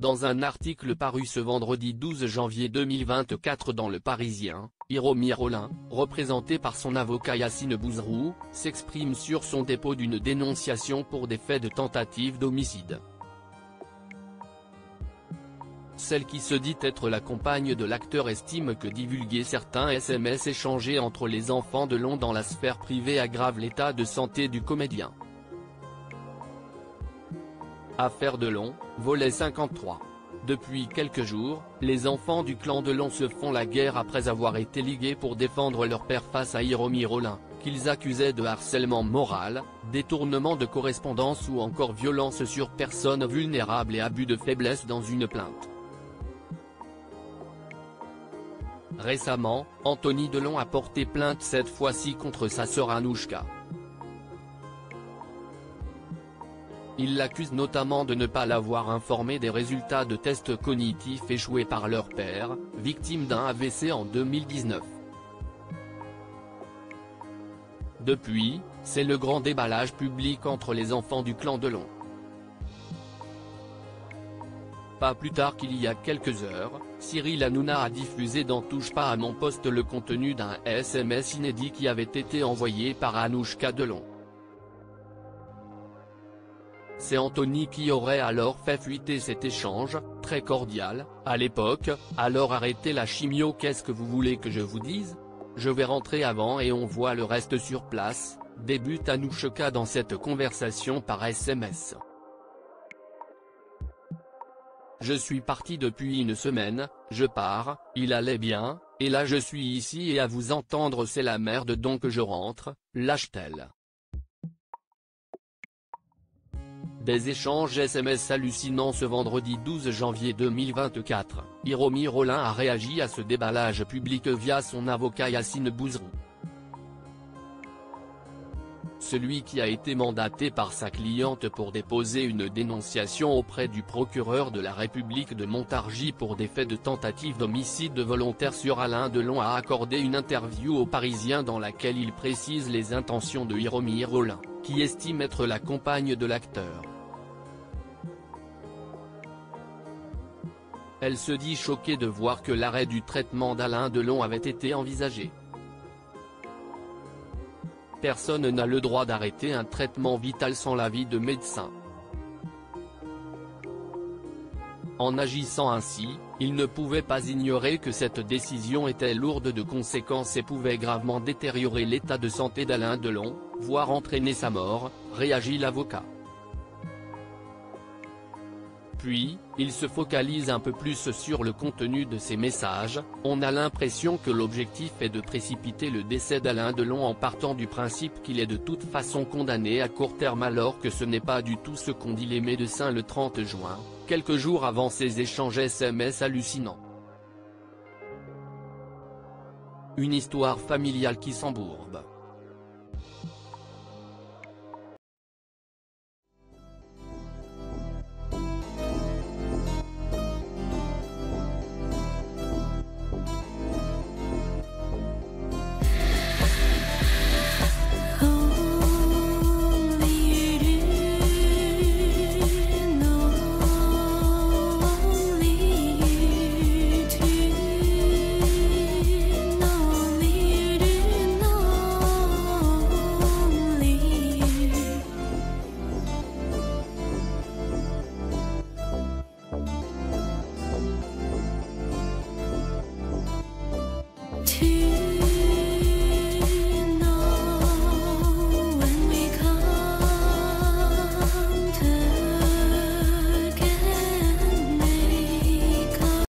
Dans un article paru ce vendredi 12 janvier 2024 dans Le Parisien, Hiromir Olin, représenté par son avocat Yassine Bouzrou, s'exprime sur son dépôt d'une dénonciation pour des faits de tentative d'homicide. Celle qui se dit être la compagne de l'acteur estime que divulguer certains SMS échangés entre les enfants de Long dans la sphère privée aggrave l'état de santé du comédien. Affaire Delon, volet 53. Depuis quelques jours, les enfants du clan Delon se font la guerre après avoir été ligués pour défendre leur père face à Hiromir Olin, qu'ils accusaient de harcèlement moral, détournement de correspondance ou encore violence sur personnes vulnérables et abus de faiblesse dans une plainte. Récemment, Anthony Delon a porté plainte cette fois-ci contre sa sœur Anouchka. Il l'accuse notamment de ne pas l'avoir informé des résultats de tests cognitifs échoués par leur père, victime d'un AVC en 2019. Depuis, c'est le grand déballage public entre les enfants du clan Delon. Pas plus tard qu'il y a quelques heures, Cyril Hanouna a diffusé dans Touche pas à mon poste le contenu d'un SMS inédit qui avait été envoyé par Anouchka Delon. C'est Anthony qui aurait alors fait fuiter cet échange, très cordial, à l'époque, alors arrêtez la chimio, qu'est-ce que vous voulez que je vous dise? Je vais rentrer avant et on voit le reste sur place, débute Anouchka dans cette conversation par SMS. Je suis parti depuis une semaine, je pars, il allait bien, et là je suis ici et à vous entendre c'est la merde donc je rentre, lâche-t-elle. Des échanges SMS hallucinants ce vendredi 12 janvier 2024, Hiromir Olin a réagi à ce déballage public via son avocat Yassine Bouzrou. Celui qui a été mandaté par sa cliente pour déposer une dénonciation auprès du procureur de la République de Montargis pour des faits de tentative d'homicide volontaire sur Alain Delon a accordé une interview aux Parisiens dans laquelle il précise les intentions de Hiromir Olin, qui estime être la compagne de l'acteur. Elle se dit choquée de voir que l'arrêt du traitement d'Alain Delon avait été envisagé. Personne n'a le droit d'arrêter un traitement vital sans l'avis de médecin. En agissant ainsi, il ne pouvait pas ignorer que cette décision était lourde de conséquences et pouvait gravement détériorer l'état de santé d'Alain Delon, voire entraîner sa mort, réagit l'avocat. Puis, il se focalise un peu plus sur le contenu de ces messages, on a l'impression que l'objectif est de précipiter le décès d'Alain Delon en partant du principe qu'il est de toute façon condamné à court terme alors que ce n'est pas du tout ce qu'ont dit les médecins le 30 juin, quelques jours avant ces échanges SMS hallucinants. Une histoire familiale qui s'embourbe.